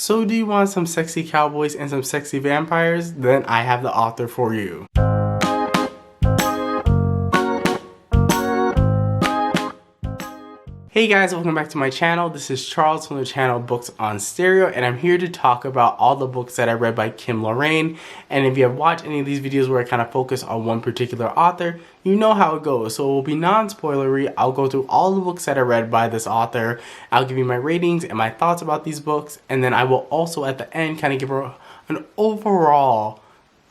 So do you want some sexy cowboys and some sexy vampires? Then I have the author for you. Hey guys, welcome back to my channel. This is Charles from the channel Books on Stereo, and I'm here to talk about all the books that I read by Loraine. And if you have watched any of these videos where I kind of focus on one particular author, you know how it goes. So it will be non-spoilery. I'll go through all the books that I read by this author. I'll give you my ratings and my thoughts about these books, and then I will also at the end kind of give an overall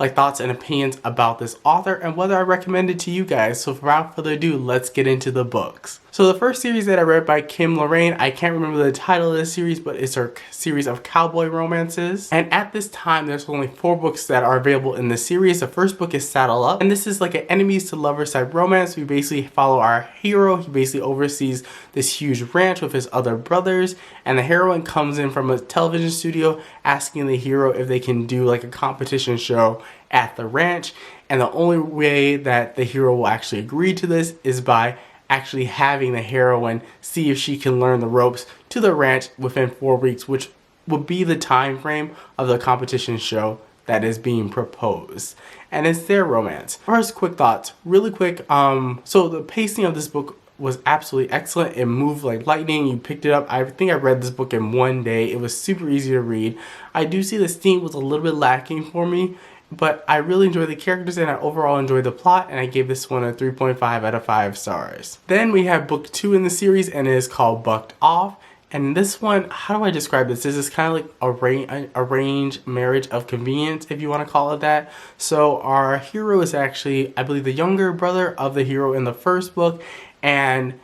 thoughts and opinions about this author and whether I recommend it to you guys. So without further ado, let's get into the books. So the first series that I read by Loraine, I can't remember the title of this series, but it's her series of cowboy romances. And at this time, there's only 4 books that are available in the series. The first book is Saddle Up, and this is like an enemies to lovers type romance. We basically follow our hero. He basically oversees this huge ranch with his other brothers, and the heroine comes in from a television studio asking the hero if they can do like a competition show at the ranch. And the only way that the hero will actually agree to this is by actually having the heroine see if she can learn the ropes to the ranch within 4 weeks, which would be the time frame of the competition show that is being proposed. And it's their romance. First, quick thoughts, really quick. So the pacing of this book was absolutely excellent. It moved like lightning. You picked it up. I think I read this book in one day. It was super easy to read. I do see the theme was a little bit lacking for me, but I really enjoyed the characters and I overall enjoyed the plot, and I gave this one a 3.5 out of 5 stars. Then we have book 2 in the series, and it is called Bucked Off. And this one, how do I describe this? This is kind of like a arranged marriage of convenience, if you want to call it that. So our hero is actually, I believe, the younger brother of the hero in the first book, and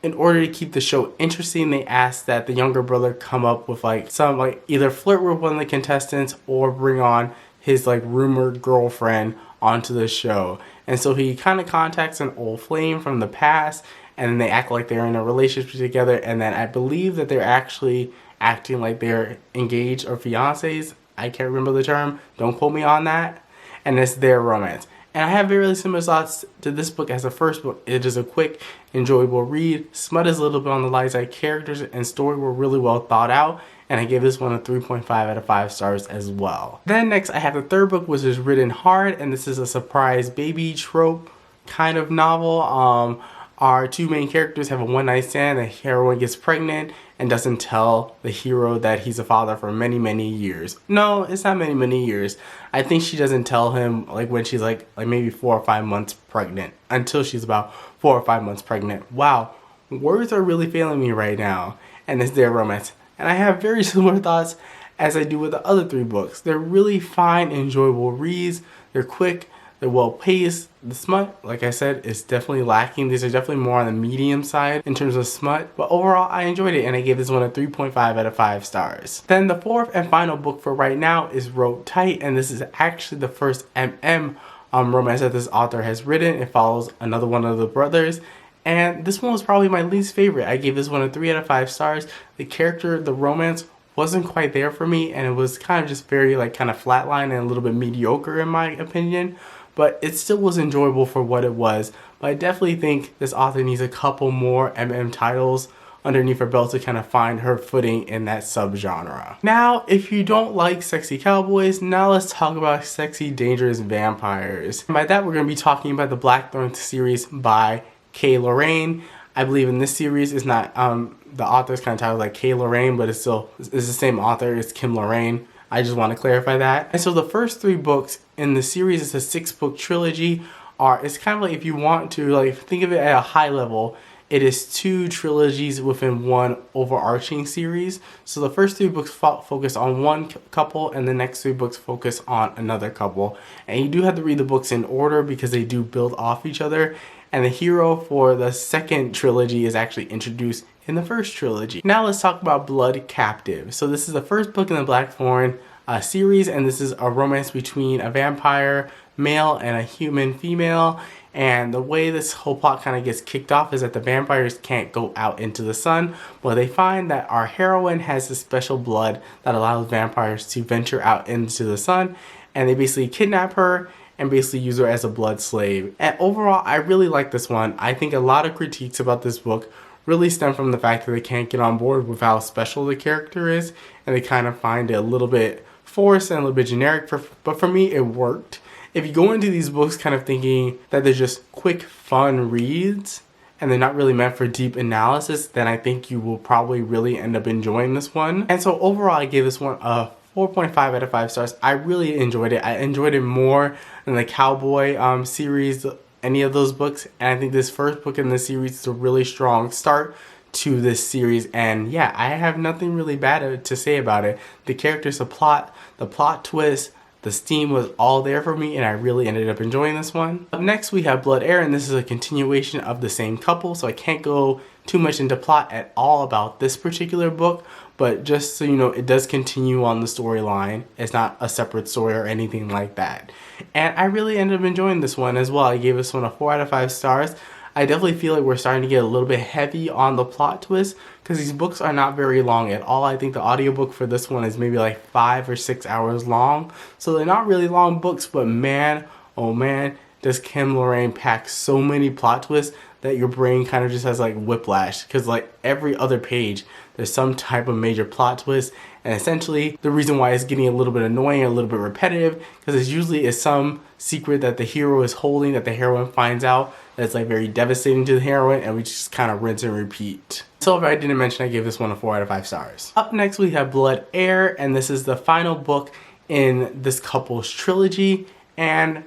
in order to keep the show interesting, they asked that the younger brother come up with either flirt with one of the contestants or bring on his rumored girlfriend onto the show. And so he kind of contacts an old flame from the past, and then they act like they're in a relationship together, and then I believe that they're actually acting like they're engaged or fiancés. I can't remember the term, don't quote me on that. And it's their romance. And I have very similar thoughts to this book as the first book. It is a quick, enjoyable read. Smut is a little bit on the light side. Characters and story were really well thought out, and I gave this one a 3.5 out of 5 stars as well. Then next I have the third book, which is Written Hard, and this is a surprise baby trope kind of novel. Our 2 main characters have a one-night stand. The heroine gets pregnant and doesn't tell the hero that he's a father for many, many years. No, it's not many, many years. I think she doesn't tell him when she's like maybe 4 or 5 months pregnant, until she's about 4 or 5 months pregnant. Wow, words are really failing me right now. And it's their romance. And I have very similar thoughts as I do with the other 3 books. They're really fine, enjoyable reads. They're quick. They're well paced. The smut, like I said, is definitely lacking. These are definitely more on the medium side in terms of smut. But overall, I enjoyed it, and I gave this one a 3.5 out of 5 stars. Then the 4th and final book for right now is Rope Tight, and this is actually the first romance that this author has written. It follows another one of the brothers. And this one was probably my least favorite. I gave this one a 3 out of 5 stars. The character, the romance wasn't quite there for me, and it was kind of just very kind of flatline and a little bit mediocre in my opinion. But it still was enjoyable for what it was. But I definitely think this author needs a couple more titles underneath her belt to kind of find her footing in that subgenre. Now, if you don't like sexy cowboys, now let's talk about sexy, dangerous vampires. And by that, we're going to be talking about the Blackthorn series by Loraine. I believe in this series, it's not, the author's kind of titled like Loraine, but it's the same author, it's Loraine. I just want to clarify that. And so the first 3 books in the series, it's a 6-book trilogy, it's kind of like, if you want to think of it at a high level, it is 2 trilogies within one overarching series. So the first 3 books focus on one couple, and the next 3 books focus on another couple. And you do have to read the books in order because they do build off each other. And the hero for the second trilogy is actually introduced in the first trilogy. Now let's talk about Blood Captive. So this is the first book in the Blackthorn series, and this is a romance between a vampire male and a human female. And the way this whole plot kind of gets kicked off is that the vampires can't go out into the sun. Well, they find that our heroine has this special blood that allows vampires to venture out into the sun, and they basically kidnap her and basically use her as a blood slave. And overall, I really like this one. I think a lot of critiques about this book really stem from the fact that they can't get on board with how special the character is, and they kind of find it a little bit forced and a little bit generic, but for me it worked. If you go into these books kind of thinking that they're just quick fun reads and they're not really meant for deep analysis, then I think you will probably really end up enjoying this one. And so overall I gave this one a 4.5 out of 5 stars. I really enjoyed it. I enjoyed it more than the Cowboy series, any of those books, and I think this first book in the series is a really strong start to this series, and yeah, I have nothing really bad to say about it. The characters, the plot twist, the steam was all there for me, and I really ended up enjoying this one. Up next we have Blood Heir, and this is a continuation of the same couple, so I can't go too much into plot at all about this particular book, but just so you know, it does continue on the storyline. It's not a separate story or anything like that. And I really ended up enjoying this one as well. I gave this one a 4 out of 5 stars. I definitely feel like we're starting to get a little bit heavy on the plot twist because these books are not very long at all. I think the audiobook for this one is maybe like 5 or 6 hours long. So they're not really long books, but man, oh man, does Kim Loraine pack so many plot twists that your brain kind of just has like whiplash, because like every other page there's some type of major plot twist, and essentially the reason why it's getting a little bit annoying, a little bit repetitive, because it's usually some secret that the hero is holding that the heroine finds out that's like very devastating to the heroine, and we just kind of rinse and repeat. So if I didn't mention, I gave this one a 4 out of 5 stars. Up next we have Blood Heir, and this is the final book in this couple's trilogy, and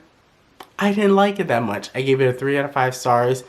I didn't like it that much. I gave it a 3 out of 5 stars.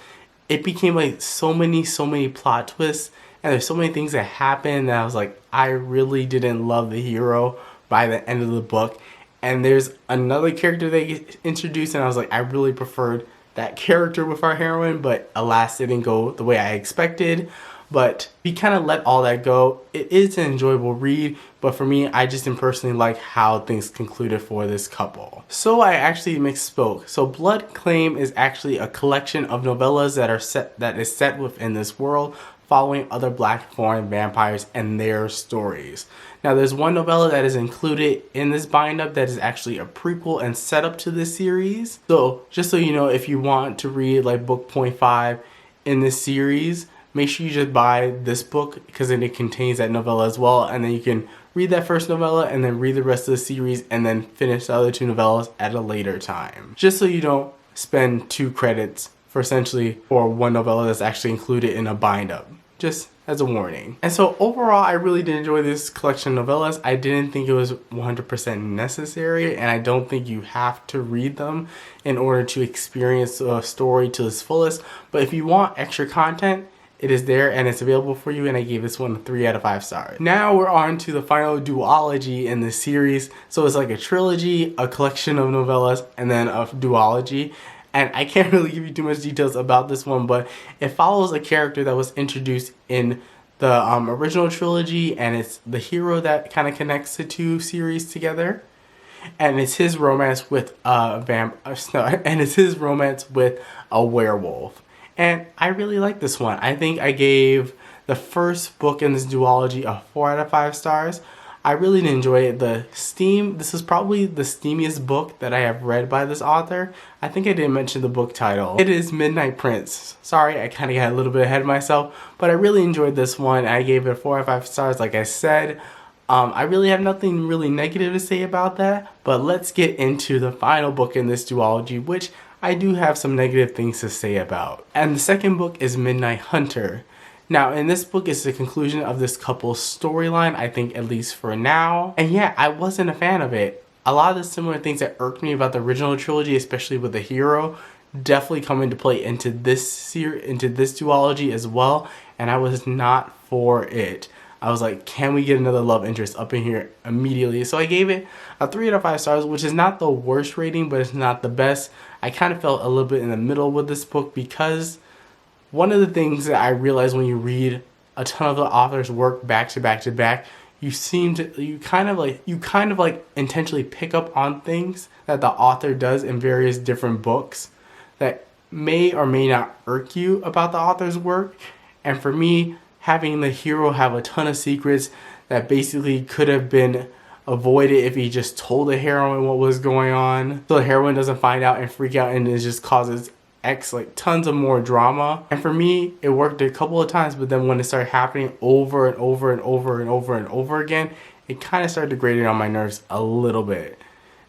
It became like so many plot twists, and there's so many things that happened that I was like, I really didn't love the hero by the end of the book. And there's another character they get introduced, and I was like, I really preferred that character with our heroine, but alas, it didn't go the way I expected. But we kind of let all that go. It is an enjoyable read, but for me, I just didn't personally like how things concluded for this couple. So I actually misspoke. So Blood Claim is actually a collection of novellas that is set within this world, following other black foreign vampires and their stories. Now there's one novella that is included in this bind-up that is actually a prequel and setup to this series. So just so you know, if you want to read like book 0.5 in this series, make sure you just buy this book because then it contains that novella as well, and then you can read that first novella and then read the rest of the series and then finish the other 2 novellas at a later time. Just so you don't spend 2 credits for essentially for one novella that's actually included in a bind-up. Just as a warning. And so overall, I really did enjoy this collection of novellas. I didn't think it was 100% necessary, and I don't think you have to read them in order to experience a story to its fullest. But if you want extra content, it is there and it's available for you, and I gave this one a 3 out of 5 stars. Now we're on to the final duology in this series. So it's like a trilogy, a collection of novellas, and then a duology. And I can't really give you too much details about this one, but it follows a character that was introduced in the original trilogy, and it's the hero that kind of connects the 2 series together. And it's his romance with a werewolf. And I really like this one. I think I gave the first book in this duology a 4 out of 5 stars. I really did enjoy it. This is probably the steamiest book that I have read by this author. I think I didn't mention the book title. It is Midnight Prince. Sorry, I kind of got a little bit ahead of myself, but I really enjoyed this one. I gave it a 4 out of 5 stars, like I said. I really have nothing really negative to say about that, but let's get into the final book in this duology, which I do have some negative things to say about. And the second book is Midnight Hunter. Now, in this book is the conclusion of this couple's storyline, I think, at least for now. And yeah, I wasn't a fan of it. A lot of the similar things that irked me about the original trilogy, especially with the hero, definitely come into play into this duology as well, and I was not for it. I was like, can we get another love interest up in here immediately? So I gave it a 3 out of 5 stars, which is not the worst rating, but it's not the best. I kind of felt a little bit in the middle with this book, because one of the things that I realized when you read a ton of the author's work back to back to back, you kind of like intentionally pick up on things that the author does in various different books that may or may not irk you about the author's work. And for me, having the hero have a ton of secrets that basically could have been avoided if he just told the heroine what was going on, so the heroine doesn't find out and freak out, and it just causes like tons of more drama. And for me, it worked a couple of times, but then when it started happening over and over and over and over and over again, it kind of started to grate on my nerves a little bit.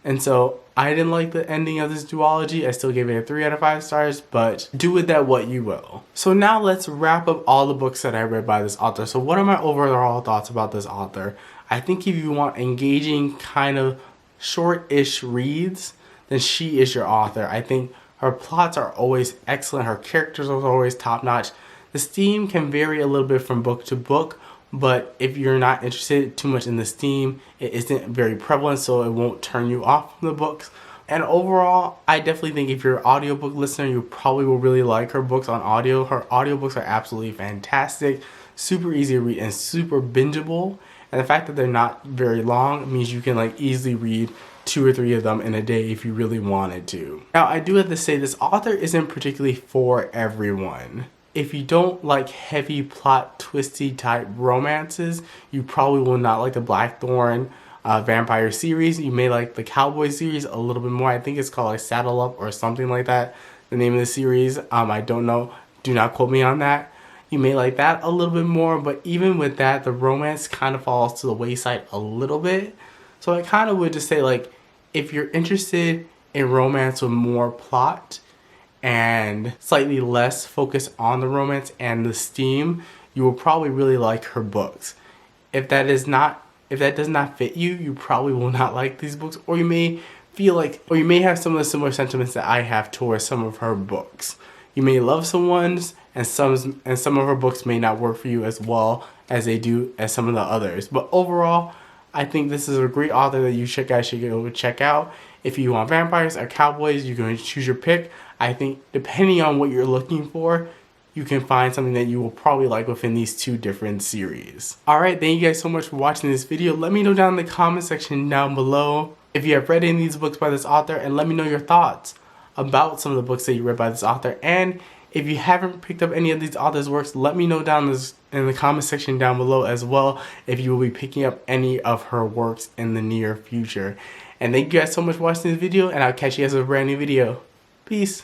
And so I didn't like the ending of this duology. I still gave it a 3 out of 5 stars, but do with that what you will. So now let's wrap up all the books that I read by this author. So what are my overall thoughts about this author? I think if you want engaging, kind of short-ish reads, then she is your author. I think her plots are always excellent. Her characters are always top-notch. The theme can vary a little bit from book to book, but if you're not interested too much in this theme, it isn't very prevalent, so it won't turn you off from the books. And overall, I definitely think if you're an audiobook listener, you probably will really like her books on audio. Her audiobooks are absolutely fantastic, super easy to read, and super bingeable. And the fact that they're not very long means you can like easily read 2 or 3 of them in a day if you really wanted to. Now, I do have to say this author isn't particularly for everyone. If you don't like heavy plot twisty type romances, you probably will not like the Blackthorn vampire series. You may like the Cowboy series a little bit more. I think it's called like Saddle Up or something like that, the name of the series. I don't know. Do not quote me on that. You may like that a little bit more, but even with that, the romance kind of falls to the wayside a little bit. So I kind of would just say, like, if you're interested in romance with more plot and slightly less focus on the romance and the theme, you will probably really like her books. If that does not fit you, you probably will not like these books, or you may have some of the similar sentiments that I have towards some of her books. You may love some ones, and some of her books may not work for you as well as they do as some of the others. But overall, I think this is a great author that you guys should go check out. If you want vampires or cowboys, you're going to choose your pick. I think depending on what you're looking for, you can find something that you will probably like within these 2 different series. Alright, thank you guys so much for watching this video. Let me know down in the comment section down below if you have read any of these books by this author, and let me know your thoughts about some of the books that you read by this author. And if you haven't picked up any of these authors' works, let me know down in the comment section down below as well if you will be picking up any of her works in the near future. And thank you guys so much for watching this video, and I'll catch you guys with a brand new video. Peace.